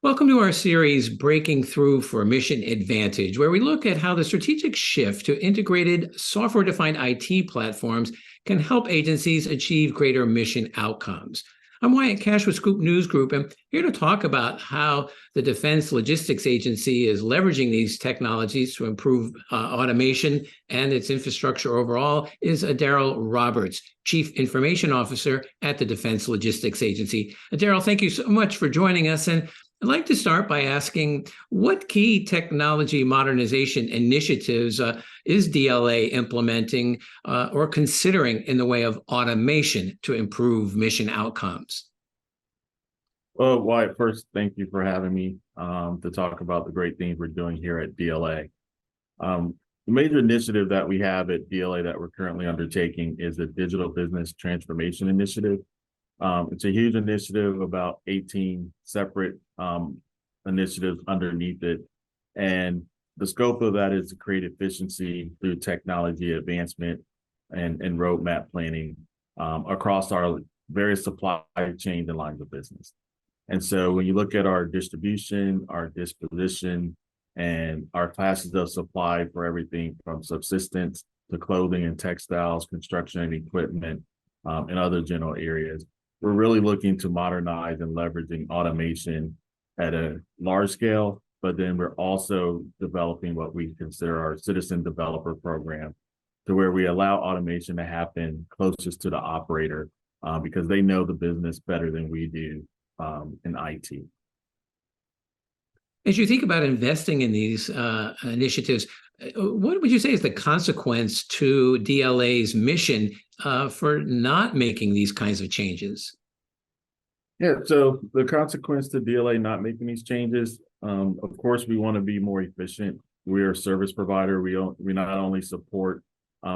Welcome to our series, Breaking Through for Mission Advantage, where we look at how the strategic shift to integrated software-defined IT platforms can help agencies achieve greater mission outcomes. I'm Wyatt Cash with Scoop News Group, and here to talk about how the Defense Logistics Agency is leveraging these technologies to improve automation and its infrastructure overall is Adarryl Roberts, Chief Information Officer at the Defense Logistics Agency. Adarryl, thank you so much for joining us. And I'd like to start by asking, what key technology modernization initiatives is DLA implementing or considering in the way of automation to improve mission outcomes? Well, Wyatt, first, thank you for having me to talk about the great things we're doing here at DLA. The major initiative that we have at DLA that we're currently undertaking is the Digital Business Transformation Initiative. It's a huge initiative, about 18 separate initiatives underneath it. And the scope of that is to create efficiency through technology advancement and roadmap planning across our various supply chains and lines of business. And so when you look at our distribution, our disposition, and our classes of supply for everything from subsistence to clothing and textiles, construction and equipment, and other general areas, we're really looking to modernize and leveraging automation at a large scale, but then we're also developing what we consider our citizen developer program, to where we allow automation to happen closest to the operator because they know the business better than we do in IT. As you think about investing in these initiatives, what would you say is the consequence to DLA's mission for not making these kinds of changes? Yeah, so the consequence to DLA not making these changes, of course, we want to be more efficient. We're a service provider. We not only support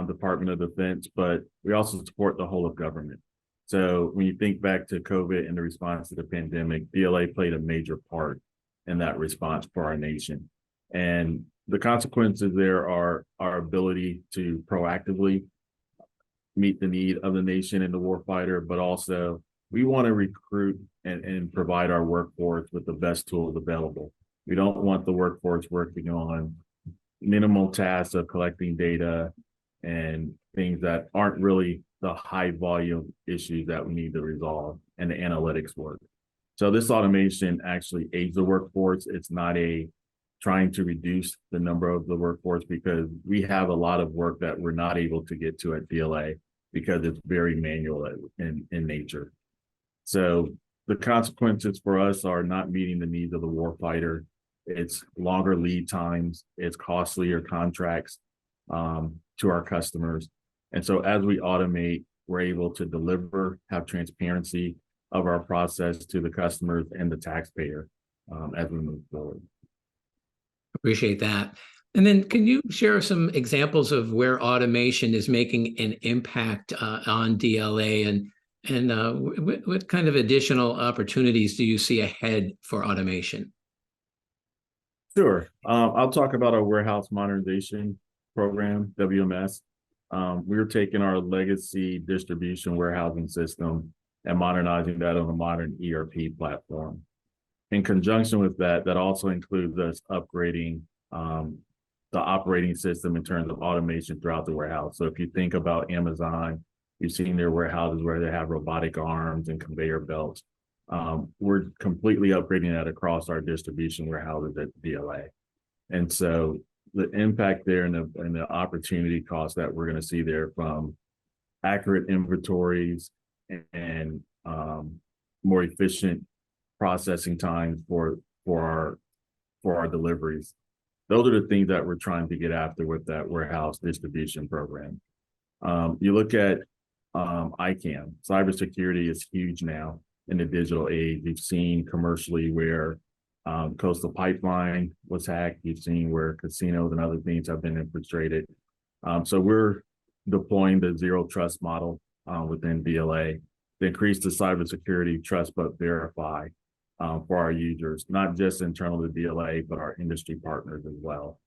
Department of Defense, but we also support the whole of government. So when you think back to COVID and the response to the pandemic, DLA played a major part in that response for our nation. And the consequences there are our ability to proactively meet the need of the nation and the warfighter, but also we want to recruit and provide our workforce with the best tools available. We don't want the workforce working on minimal tasks of collecting data and things that aren't really the high volume issues that we need to resolve and the analytics work. So this automation actually aids the workforce. It's not trying to reduce the number of the workforce, because we have a lot of work that we're not able to get to at DLA because it's very manual in nature. So the consequences for us are not meeting the needs of the warfighter. It's longer lead times. It's costlier contracts to our customers. And so as we automate, we're able to deliver, have transparency of our process to the customers and the taxpayer as we move forward. Appreciate that. And then can you share some examples of where automation is making an impact on DLA, and what kind of additional opportunities do you see ahead for automation? Sure. I'll talk about our warehouse modernization program, WMS. We're taking our legacy distribution warehousing system and modernizing that on a modern ERP platform. In conjunction with that, that also includes us upgrading the operating system in terms of automation throughout the warehouse. So if you think about Amazon, you've seen their warehouses where they have robotic arms and conveyor belts. We're completely upgrading that across our distribution warehouses at DLA. And so the impact there and the opportunity cost that we're going to see there from accurate inventories and more efficient processing times for our deliveries. Those are the things that we're trying to get after with that warehouse distribution program. You look at ICAM. Cybersecurity is huge now in the digital age. You've seen commercially where Coastal Pipeline was hacked. You've seen where casinos and other things have been infiltrated. So we're deploying the zero trust model within DLA to increase the cybersecurity trust but verify for our users, not just internal to DLA, but our industry partners as well.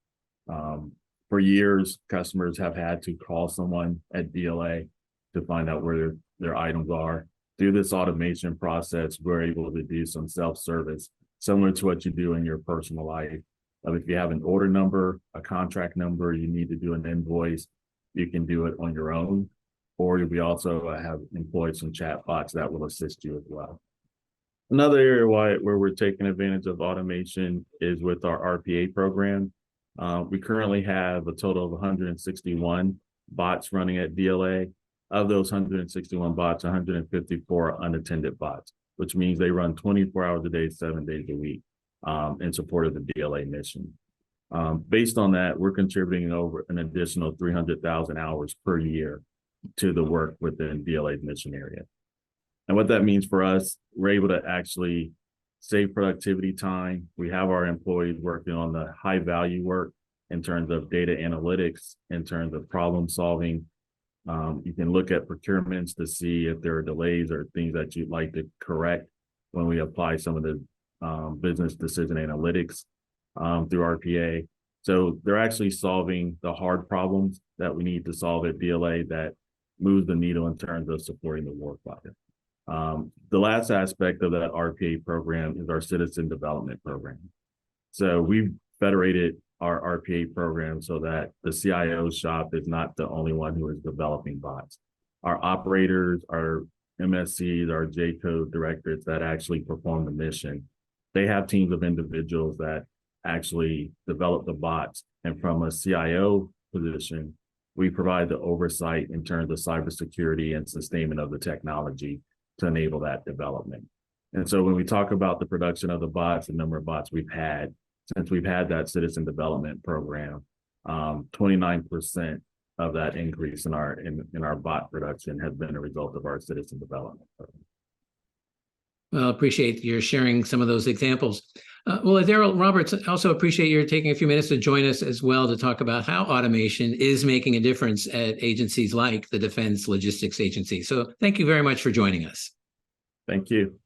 For years, customers have had to call someone at DLA to find out where their items are. Through this automation process, we're able to do some self-service similar to what you do in your personal life. If you have an order number, a contract number, you need to do an invoice, you can do it on your own. Or we also have employed some chat bots that will assist you as well. Another area where we're taking advantage of automation is with our RPA program. We currently have a total of 161 bots running at DLA. Of those 161 bots, 154 are unattended bots, which means they run 24 hours a day, 7 days a week in support of the DLA mission. Based on that, we're contributing over an additional 300,000 hours per year to the work within DLA's mission area. And what that means for us, we're able to actually save productivity time. We have our employees working on the high value work in terms of data analytics, in terms of problem solving. You can look at procurements to see if there are delays or things that you'd like to correct when we apply some of the business decision analytics through RPA. So they're actually solving the hard problems that we need to solve at DLA that moves the needle in terms of supporting the warfighter. The last aspect of that RPA program is our citizen development program. So we've federated our RPA program so that the CIO shop is not the only one who is developing bots. Our operators, our MSCs, our J-code directors that actually perform the mission, they have teams of individuals that actually develop the bots. And from a CIO position, we provide the oversight in terms of cybersecurity and sustainment of the technology to enable that development. And so when we talk about the production of the bots, the number of bots we've had, since we've had that citizen development program, 29% of that increase in our bot production has been a result of our citizen development program. Well, appreciate your sharing some of those examples. Well, Adarryl, Roberts, also appreciate your taking a few minutes to join us as well to talk about how automation is making a difference at agencies like the Defense Logistics Agency. So thank you very much for joining us. Thank you.